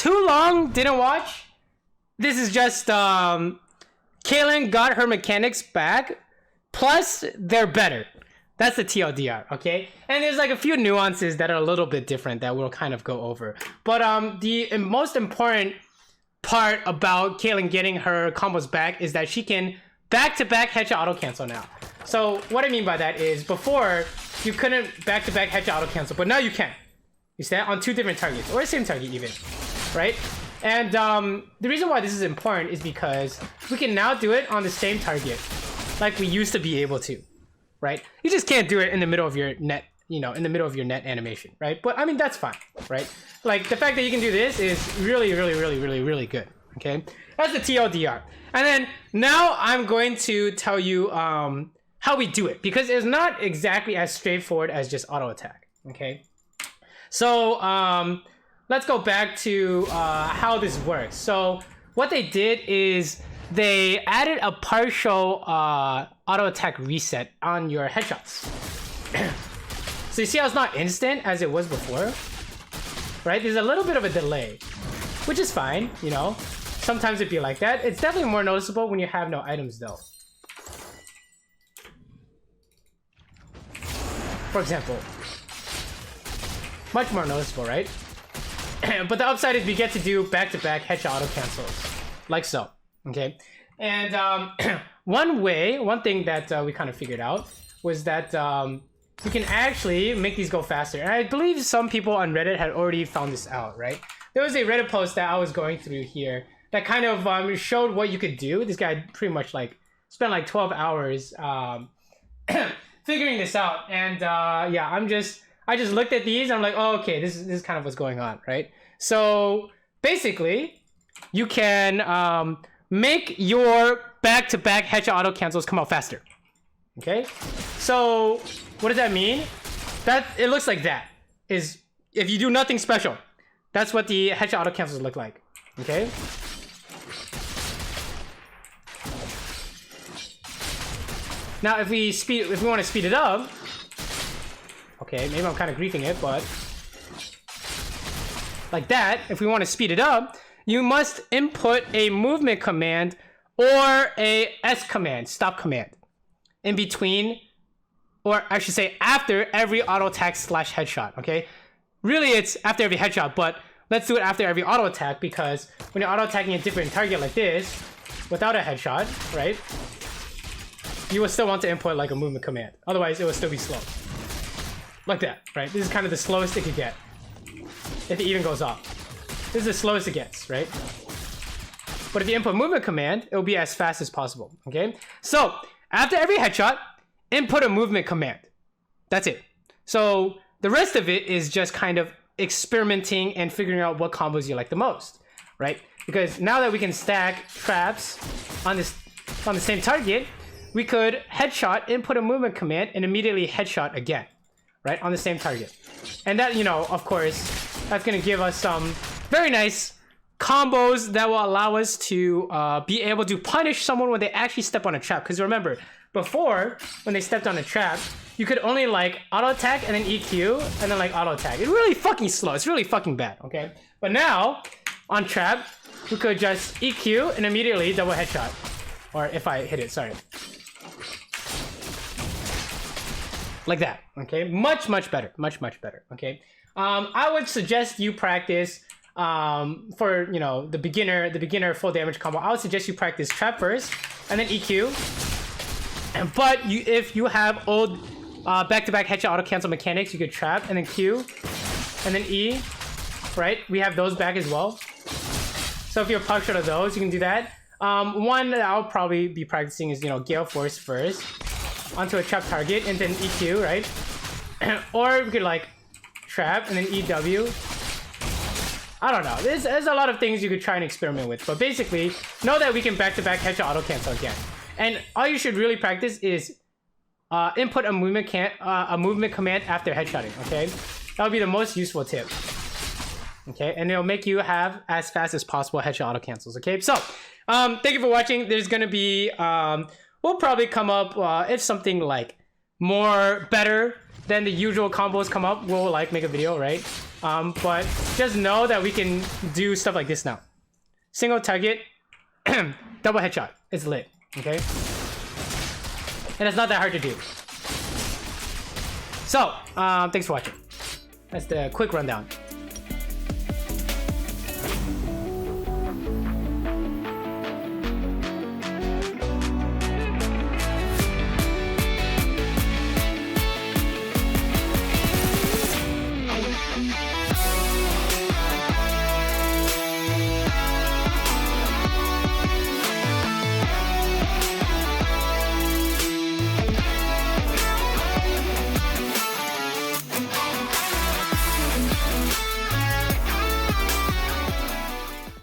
too long didn't watch, this is just Caitlyn got her mechanics back, plus they're better. That's the TLDR, okay? And there's like a few nuances that are a little bit different that we'll kind of go over. But the most important part about Caitlyn getting her combos back is that she can back-to-back headshot auto-cancel now. So what I mean by that is before, you couldn't back-to-back headshot auto-cancel, but now you can. You see that? On 2 different targets, or the same target even, right? And the reason why this is important is because we can now do it on the same target like we used to be able to, right? You just can't do it in the middle of your net, you know, in the middle of your net animation, right? But I mean, that's fine, right? Like the fact that you can do this is really, really, really, really, really good, okay? That's the TLDR. And then now I'm going to tell you how we do it, because it's not exactly as straightforward as just auto attack, okay? So let's go back to how this works. So what they did is they added a partial auto attack reset on your headshots. So you see how it's not instant as it was before, right? There's a little bit of a delay, which is fine, you know. Sometimes it'd be like that. It's definitely more noticeable when you have no items though. For example, much more noticeable, right? But the upside is we get to do back-to-back headshot auto cancels, like so, okay? And one thing that we kind of figured out was that we can actually make these go faster. And I believe some people on Reddit had already found this out, right? There was a Reddit post that I was going through here that kind of showed what you could do. This guy pretty much like spent like 12 hours figuring this out. And yeah, I just looked at these and I'm like, oh, okay, this is kind of what's going on, right? So basically, you can make your back-to-back headshot auto cancels come out faster. Okay? So what does that mean? That it looks like that. Is if you do nothing special, that's what the headshot auto cancels look like. Okay? Now if we want to speed it up, okay, maybe I'm kind of griefing it, but like that, if we want to speed it up, you must input a movement command or a S command, stop command, in between, or I should say after every auto attack / headshot, okay? Really it's after every headshot, but let's do it after every auto attack, because when you're auto attacking a different target like this, without a headshot, right? You will still want to input like a movement command. Otherwise it will still be slow. Like that, right? This is kind of the slowest it could get. If it even goes off. This is the slowest it gets, right? But if you input movement command, it will be as fast as possible, okay? So, after every headshot, input a movement command. That's it. So, the rest of it is just kind of experimenting and figuring out what combos you like the most, right? Because now that we can stack traps on the same target, we could headshot, input a movement command, and immediately headshot again, right? On the same target. And that, you know, of course, that's going to give us some very nice combos that will allow us to be able to punish someone when they actually step on a trap. Because remember, before, when they stepped on a trap, you could only like auto attack and then EQ and then like auto attack. It's really fucking slow. It's really fucking bad, okay? But now, on trap, we could just EQ and immediately double headshot. Or if I hit it, sorry. Like that, okay? Much better, much better, okay? I would suggest you practice for, you know, the beginner full damage combo. I would suggest you practice trap first and then EQ. But if you have old back-to-back headshot auto cancel mechanics, you could trap and then Q and then E, right? We have those back as well. So if you're puck short of those, you can do that. One that I'll probably be practicing is, you know, Gale Force first onto a trap target and then EQ, right? Or we could like trap and then EW. I don't know. There's a lot of things you could try and experiment with, but basically know that we can back-to-back headshot auto cancel again. And all you should really practice is input a movement command after headshotting. Okay, that would be the most useful tip. Okay, and it'll make you have as fast as possible headshot auto cancels. Okay, so thank you for watching. There's gonna be we'll probably come up if something like more better than the usual combos come up, we'll like make a video, right? But just know that we can do stuff like this now. Single target, double headshot. It's lit, okay? And it's not that hard to do. So, thanks for watching. That's the quick rundown.